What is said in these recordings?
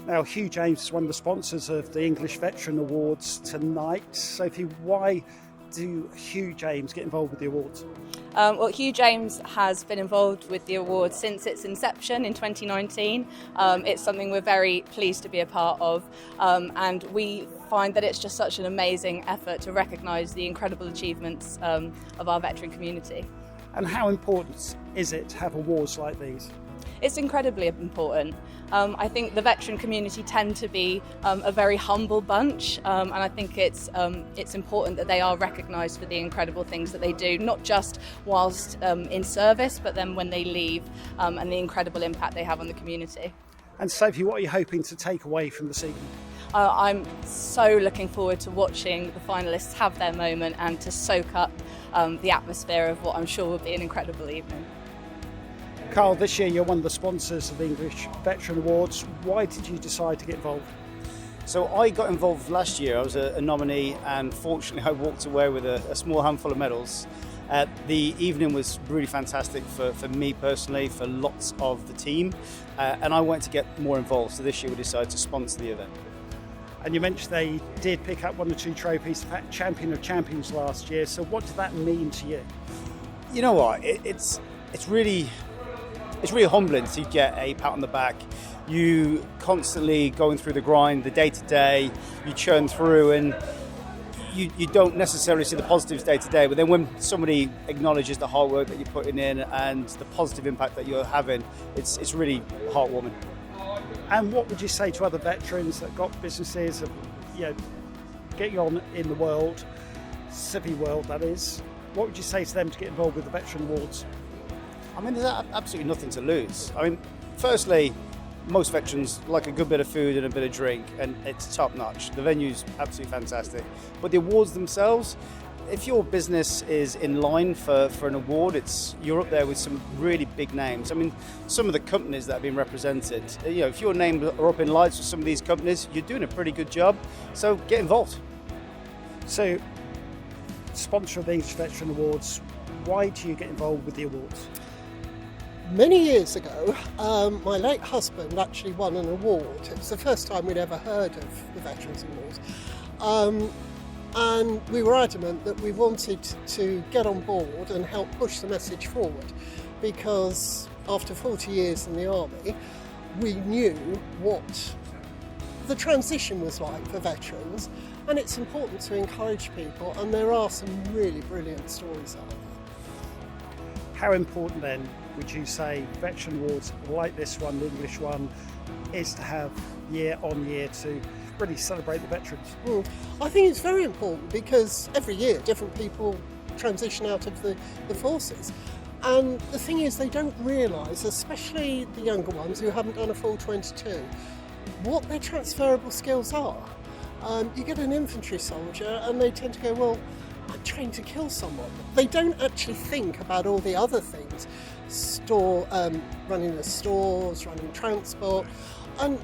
Now, Hugh James is one of the sponsors of the English Veteran Awards tonight. Sophie, why do Hugh James get involved with the awards? Well, Hugh James has been involved with the award since its inception in 2019. It's something we're very pleased to be a part of, and we find that it's just such an amazing effort to recognise the incredible achievements of our veteran community. And how important is it to have awards like these? It's incredibly important. I think the veteran community tend to be a very humble bunch, and I think it's important that they are recognised for the incredible things that they do, not just whilst in service, but then when they leave, and the incredible impact they have on the community. And Sophie, what are you hoping to take away from this evening? I'm so looking forward to watching the finalists have their moment and to soak up the atmosphere of what I'm sure will be an incredible evening. Carl, this year you're one of the sponsors of the English Veteran Awards. Why did you decide to get involved? So I got involved last year. I was a nominee, and fortunately I walked away with a small handful of medals. The evening was really fantastic for me personally, for lots of the team, and I wanted to get more involved. So this year we decided to sponsor the event. And you mentioned they did pick up 1 or 2 trophies, in fact, Champion of Champions last year. So what did that mean to you? You know what? It's really humbling to get a pat on the back. You constantly going through the grind, the day-to-day, you churn through, and you don't necessarily see the positives day-to-day, but then when somebody acknowledges the hard work that you're putting in and the positive impact that you're having, it's really heartwarming. And what would you say to other veterans that got businesses, getting on in the world, civic world that is? What would you say to them to get involved with the Veteran Awards? I mean, there's absolutely nothing to lose. I mean, firstly, most veterans like a good bit of food and a bit of drink, and it's top notch. The venue's absolutely fantastic. But the awards themselves, if your business is in line for an award, you're up there with some really big names. I mean, some of the companies that have been represented, if your name are up in lights with some of these companies, you're doing a pretty good job. So get involved. So, sponsor of the English Veteran Awards, why do you get involved with the awards? Many years ago, my late husband actually won an award. It was the first time we'd ever heard of the Veterans Awards. And we were adamant that we wanted to get on board and help push the message forward, because after 40 years in the army, we knew what the transition was like for veterans, and it's important to encourage people, and there are some really brilliant stories out there. How important then would you say Veteran Awards like this one, the English one, is to have year on year to really celebrate the veterans? I think it's very important, because every year different people transition out of the forces, and the thing is they don't realise, especially the younger ones who haven't done a full 22, what their transferable skills are. You get an infantry soldier and they tend to go, well, I'm trained to kill someone. They don't actually think about all the other things, running the stores, running transport, and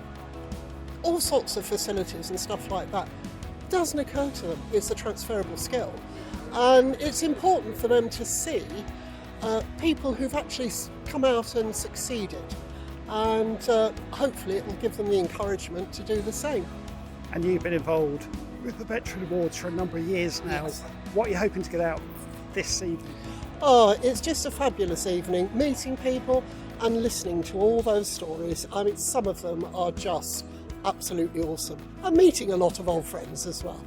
all sorts of facilities and stuff like that. Doesn't occur to them it's a transferable skill, and it's important for them to see people who've actually come out and succeeded, and hopefully it will give them the encouragement to do the same. And you've been involved with the Veteran Awards for a number of years now. Yes. What are you hoping to get out this evening? Oh, it's just a fabulous evening, meeting people and listening to all those stories. I mean, some of them are just absolutely awesome. And meeting a lot of old friends as well.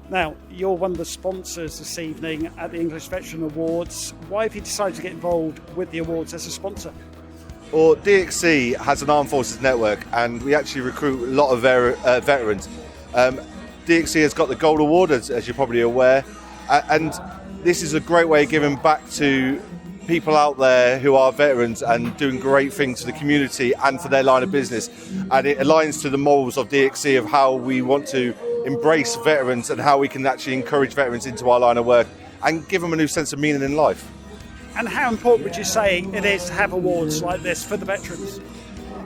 Now, you're one of the sponsors this evening at the English Veteran Awards. Why have you decided to get involved with the awards as a sponsor? Well, DXC has an armed forces network, and we actually recruit a lot of veterans. DXC has got the Gold Award, as you're probably aware, and this is a great way of giving back to people out there who are veterans and doing great things for the community and for their line of business. And it aligns to the morals of DXC of how we want to embrace veterans and how we can actually encourage veterans into our line of work and give them a new sense of meaning in life. And how important would you say it is to have awards like this for the veterans?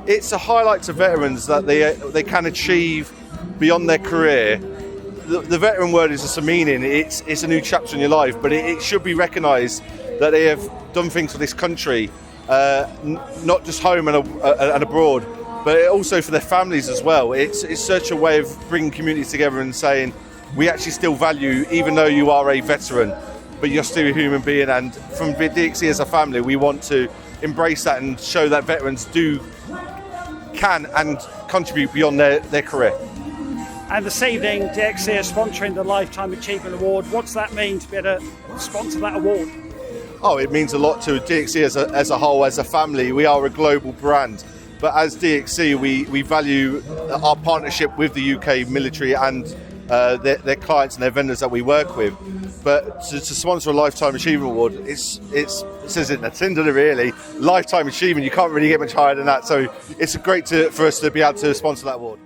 It's a highlight to veterans that they can achieve beyond their career. The veteran word is just a meaning. It's a new chapter in your life, but it should be recognised that they have done things for this country, not just home and abroad, but also for their families as well. It's such a way of bringing communities together and saying, we actually still value, even though you are a veteran, but you're still a human being. And from DXC as a family, we want to embrace that and show that veterans can and contribute beyond their career. And this evening, DXC is sponsoring the Lifetime Achievement Award. What does that mean to be able to sponsor that award? Oh, it means a lot to DXC as a whole, as a family. We are a global brand, but as DXC, we value our partnership with the UK military and their clients and their vendors that we work with. But to sponsor a Lifetime Achievement Award, it says it in the tin, doesn't it, really? Lifetime Achievement, you can't really get much higher than that. So it's great for us to be able to sponsor that award.